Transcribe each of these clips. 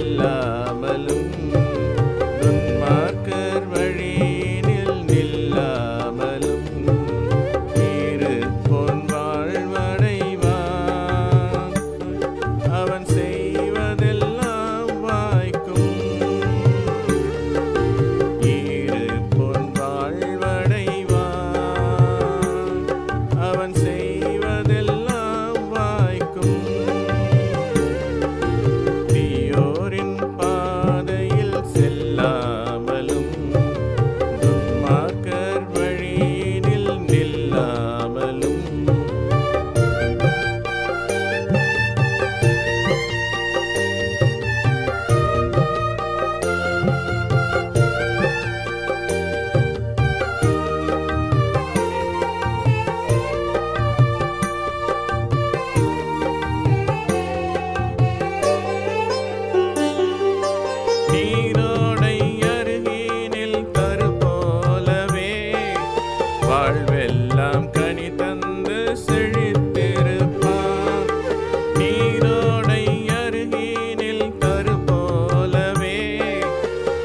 செல்லாமலும் துன்மார்க்கர் வழியினில் நில்லாமலும் இருப்போன் வாழ்வடைவான். அவன் செய்வதெல்லாம் வாய்க்கும். இருப்போன் வாழ்வடைவான். அவன் செய்வதெல்லாம் வாய்க்கும். தீயோரின் பாதையில் செல்லாமலும் துன்மார்க்கர் வழியினில் நில்லாமலும் நீரோடை அருகினில் கரு போலவே வாழ்வெல்லாம் கனி தந்து செழித்திருப்பான். நீரோடை அருகினில் கரு போலவே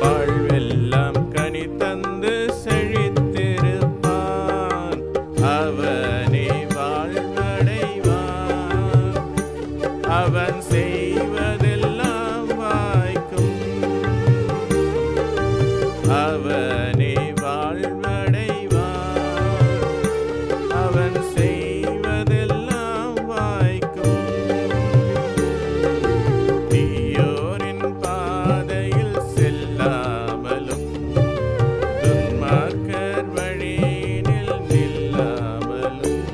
வாழ்வெல்லாம் கனி தந்து செழித்திருப்பான். அவனே வாழ்வடைவான். அவன் செய்வதெல்லாம் வாய்க்கும். அவனே வாழ்வடைவான். அவன் செய்வதெல்லாம் வாய்க்கும். தீயோரின் பாதையில் செல்லாமலும் துன்மார்க்கர் வழியினில் நில்லாமலும்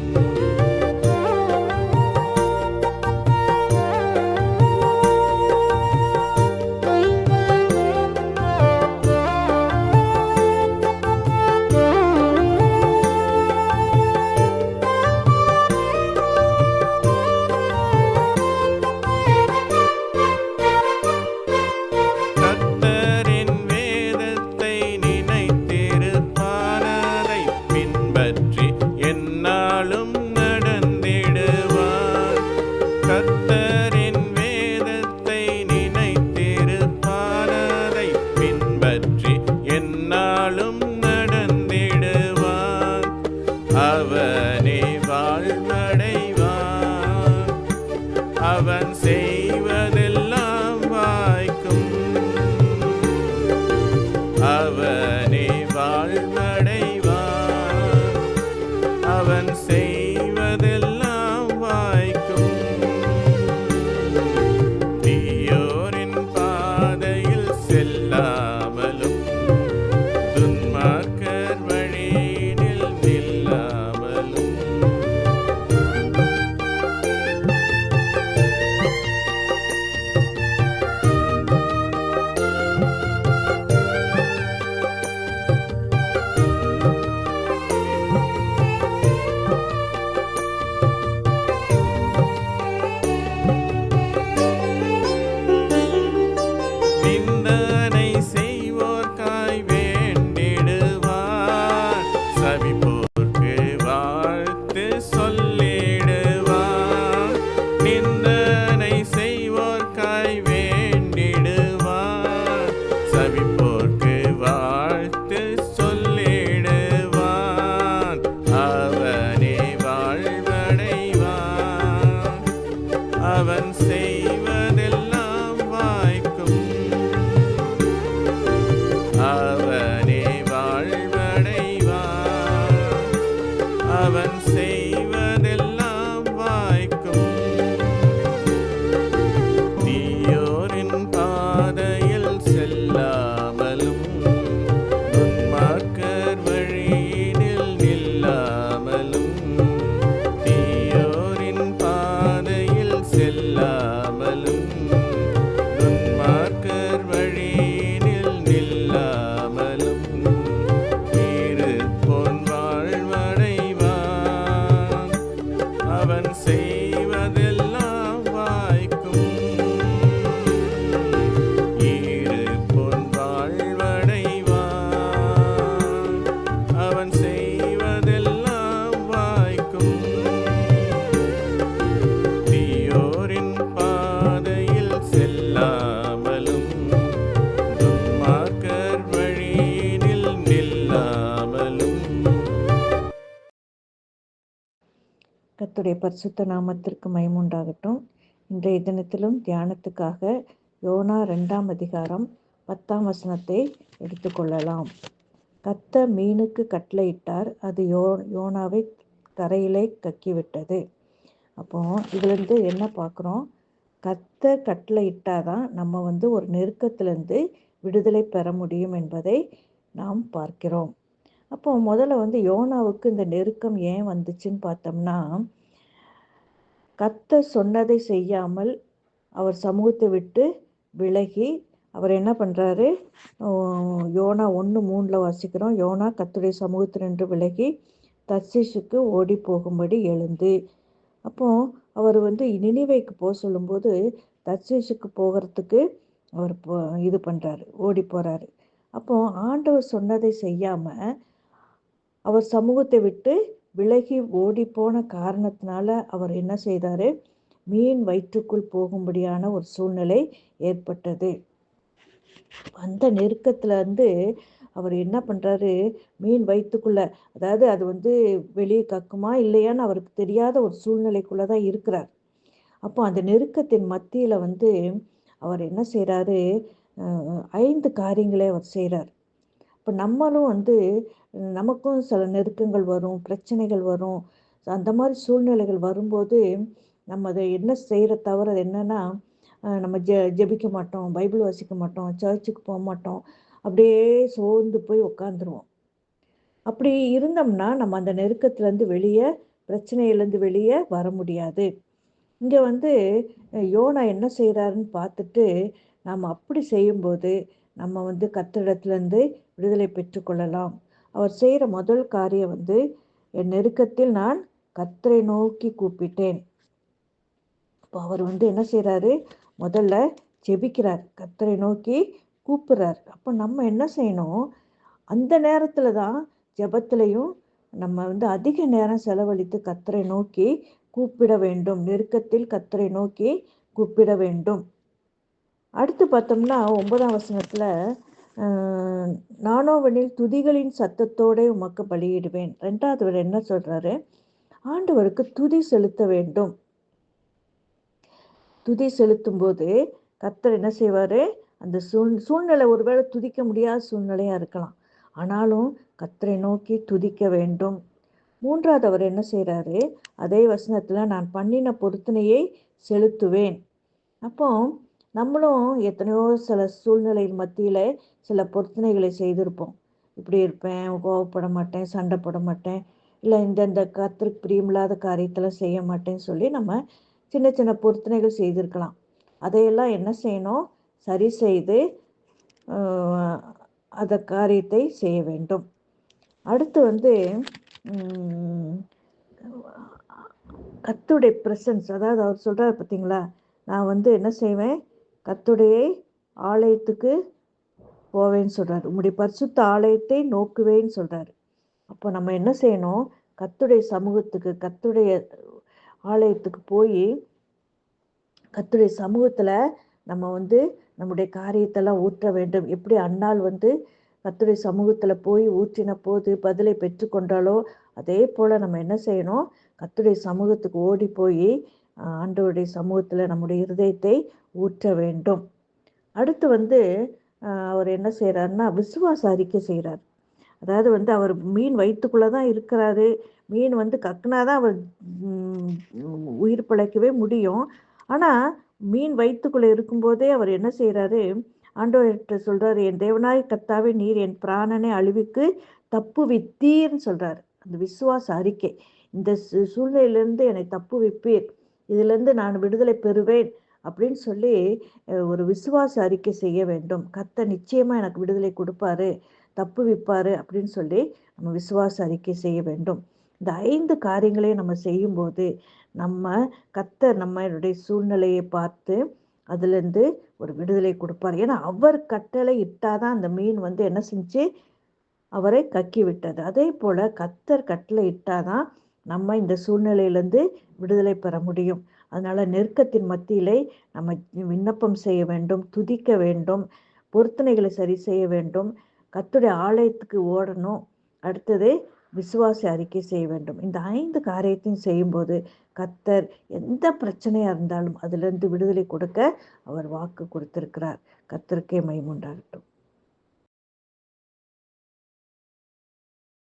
கர்த்தரின் வேதத்தை நினைத்திருப்பான். அதைப் பின்பற்றி எந்நாளும் நடந்திடுவான். கர்த்தரின் வேதத்தை நினைத்திருப்பான். அதைப் பின்பற்றி எந்நாளும் நடந்திடுவான். அவனே வாழ்வடைவான். அவன் செய்வதெல்லாம் வாய்க்கும். அவனே வாழ்வடைவான். அவன் செய்வதெல்லாம் வாய்க்கும். தீயோரின் பாதையில் செல்லாமலும் துன்மார்க்கர் வழியினில் நில்லாமலும் நிந்தனை செய்வோர்க்காய் வேண்டிடுவார். சபிப்போர்க்கு வாழ்த்து சொல்லிடுவார். நிந்தனை செய்வோர்க்காய் வேண்டிடுவார். சபிப்போர்க்கு வாழ்த்து சொல்லிடுவான். அவனே வாழ்வடைவான். அவன் செய்வதெல்லாம் வாய்க்கும். கர்த்தருடைய பரிசுத்த நாமத்திற்கு மகிமையுண்டாகட்டும். இன்றைய தினத்திலும் தியானத்துக்காக யோனா 2ஆம் அதிகாரம் 10ஆம் வசனத்தை எடுத்துக்கொள்ளலாம். கர்த்தர் மீனுக்கு கட்டளையிட்டார், அது யோனாவை தரையிலே கக்கிவிட்டது. அப்போ இதுலேருந்து என்ன பார்க்குறோம்? கர்த்தர் கட்டளையிட்டாதான் நம்ம ஒரு நெருக்கத்திலேருந்து விடுதலை பெற முடியும் என்பதை நாம் பார்க்கிறோம். அப்போ முதல்ல யோனாவுக்கு இந்த நெருக்கம் ஏன் வந்துச்சுன்னு பார்த்தோம்னா, கர்த்தர் சொன்னதை செய்யாமல் அவர் சமூகத்தை விட்டு விலகி அவர் என்ன பண்ணுறாரு? யோனா 1:3 வாசிக்கிறோம். யோனா கர்த்தருடைய சமூகத்தினின்று விலகி தர்சீசுக்கு ஓடி போகும்படி எழுந்து. அப்போ அவர் நினிவேக்கு போக சொல்லும்போது தர்சீசுக்கு போகிறதுக்கு அவர் இது பண்ணுறாரு, ஓடி போகிறாரு. அப்போ ஆண்டவர் சொன்னதை செய்யாமல் அவர் சமூகத்தை விட்டு விலகி ஓடி போன காரணத்தினால அவர் என்ன செய்தார்? மீன் வயிற்றுக்குள் போகும்படியான ஒரு சூழ்நிலை ஏற்பட்டது. அந்த நெருக்கத்துல அவர் என்ன பண்ணுறாரு? மீன் வயிற்றுக்குள்ள, அதாவது அது வெளியே கக்குமா இல்லையான்னு அவருக்கு தெரியாத ஒரு சூழ்நிலைக்குள்ளே தான் இருக்கிறார். அப்போ அந்த நெருக்கத்தின் மத்தியில் அவர் என்ன செய்கிறாரு? 5 காரியங்களை அவர் செய்கிறார். இப்போ நம்மளும் நமக்கும் சில நெருக்கங்கள் வரும், பிரச்சனைகள் வரும். அந்த மாதிரி சூழ்நிலைகள் வரும்போது நம்ம அதை என்ன செய்கிற தவிர என்னென்னா, நம்ம ஜெபிக்க மாட்டோம், பைபிள் வாசிக்க மாட்டோம், சர்ச்சுக்கு போக மாட்டோம், அப்படியே சோர்ந்து போய் உட்காந்துருவோம். அப்படி இருந்தோம்னா நம்ம அந்த நெருக்கத்துலேருந்து வெளியே, பிரச்சனையிலேருந்து வெளியே வர முடியாது. இங்கே யோனா என்ன செய்கிறாருன்னு பார்த்துட்டு நாம் அப்படி செய்யும்போது நம்ம கர்த்தரிடத்துலேருந்து விடுதலை பெற்றுக்கொள்ளலாம். அவர் செய்கிற முதல் காரியம் என் நெருக்கத்தில் நான் கர்த்தரை நோக்கி கூப்பிட்டேன். இப்போ அவர் என்ன செய்கிறாரு? முதல்ல ஜெபிக்கிறார், கர்த்தரை நோக்கி கூப்பிடுறார். அப்போ நம்ம என்ன செய்யணும்? அந்த நேரத்தில் தான் ஜெபத்திலையும் நம்ம அதிக நேரம் செலவழித்து கர்த்தரை நோக்கி கூப்பிட வேண்டும். நெருக்கத்தில் கர்த்தரை நோக்கி கூப்பிட வேண்டும். அடுத்து பார்த்தோம்னா 9ஆம் வசனத்தில், நானோவனில் துதிகளின் சத்தத்தோட உமக்கு பலியிடுவேன். 2வது என்ன சொல்றாரு? ஆண்டவருக்கு துதி செலுத்த வேண்டும். துதி செலுத்தும் போது கர்த்தர் என்ன செய்வாரு? அந்த சூழ்நிலை ஒருவேளை துதிக்க முடியாத சூழ்நிலையா இருக்கலாம், ஆனாலும் கர்த்தரை நோக்கி துதிக்க வேண்டும். 3வது அவர் என்ன செய்கிறாரு? அதே வசனத்தில், நான் பண்ணின பொருத்தனையை செலுத்துவேன். அப்போ நம்மளும் எத்தனையோ சில சூழ்நிலைகள் மத்தியில் சில பொருத்தனைகளை செய்திருப்போம். இப்படி இருப்பேன், கோவப்பட மாட்டேன், சண்டை போட மாட்டேன், இல்லை இந்த கர்த்தருக்கு பிரியமில்லாத காரியத்தெல்லாம் செய்ய மாட்டேன்னு சொல்லி நம்ம சின்ன சின்ன பொருத்தனைகள் செய்திருக்கலாம். அதையெல்லாம் என்ன செய்யணும்? சரி செய்து அந்த காரியத்தை செய்ய வேண்டும். அடுத்து கர்த்தருடைய பிரசன்ஸ், அதாவது அவர் சொல்கிறார் பார்த்தீங்களா, நான் என்ன செய்வேன்? கர்த்தருடைய ஆலயத்துக்கு போவேன்னு சொல்கிறார், உம்முடைய பரிசுத்த ஆலயத்தை நோக்குவேன்னு சொல்கிறார். அப்போ நம்ம என்ன செய்யணும்? கர்த்தருடைய சமூகத்துக்கு, கர்த்தருடைய ஆலயத்துக்கு போய் கர்த்தருடைய சமூகத்தில் நம்ம நம்முடைய காரியத்தெல்லாம் ஊற்ற வேண்டும். எப்படி அன்னாள் கர்த்தருடைய சமூகத்தில் போய் ஊற்றின போது பதிலை பெற்றுக்கொண்டாலோ, அதே போல் நம்ம என்ன செய்யணும்? கர்த்தருடைய சமூகத்துக்கு ஓடி போய் ஆண்டவருடைய சமூகத்தில் நம்முடைய இருதயத்தை ஊற்ற வேண்டும். அடுத்து அவர் என்ன செய்கிறாருன்னா, விசுவாச அறிக்கை செய்கிறார். அதாவது அவர் மீன் வயிற்றுக்குள்ளே தான் இருக்கிறாரு. மீன் கக்குனாதான் அவர் உயிர் பிழைக்கவே முடியும். ஆனால் மீன் வயிற்றுக்குள்ளே இருக்கும்போதே அவர் என்ன செய்கிறாரு? ஆண்டவர்கிட்ட சொல்கிறாரு, என் தேவனாய் கர்த்தாவே, நீர் என் பிராணனை அழிவுக்கு தப்புவித்தீர்னு சொல்கிறார். அந்த விசுவாச அறிக்கை, இந்த சூழ்நிலையிலேருந்து என்னை தப்புவிப்பீர், இதிலேருந்து நான் விடுதலை பெறுவேன் அப்படின்னு சொல்லி ஒரு விசுவாச அறிக்கை செய்ய வேண்டும். கர்த்தர் நிச்சயமாக எனக்கு விடுதலை கொடுப்பாரு, தப்புவிப்பார் அப்படின்னு சொல்லி நம்ம விசுவாச அறிக்கை செய்ய வேண்டும். இந்த 5 காரியங்களையும் நம்ம செய்யும்போது நம்ம கர்த்தர் நம்மளுடைய சூழ்நிலையை பார்த்து அதுலேருந்து ஒரு விடுதலை கொடுப்பார். ஏன்னா அவர் கட்டளை இட்டாதான் அந்த மீன் என்ன செஞ்சு அவரை கக்கி விட்டது. அதே போல் கர்த்தர் கட்டளை இட்டாதான் நம்ம இந்த சூழ்நிலையிலேருந்து விடுதலை பெற முடியும். அதனால் நெருக்கத்தின் மத்தியிலே நம்ம விண்ணப்பம் செய்ய வேண்டும், துதிக்க வேண்டும், பொருத்தனைகளை சரி செய்ய வேண்டும், கர்த்தருடைய ஆலயத்துக்கு ஓடணும். அடுத்தது விசுவாசி அறிக்கை செய்ய வேண்டும். இந்த 5 காரியத்தையும் செய்யும்போது கர்த்தர் எந்த பிரச்சனையா இருந்தாலும் அதிலிருந்து விடுதலை கொடுக்க அவர் வாக்கு கொடுத்திருக்கிறார். கர்த்தருக்கே மகிமை உண்டாகட்டும்.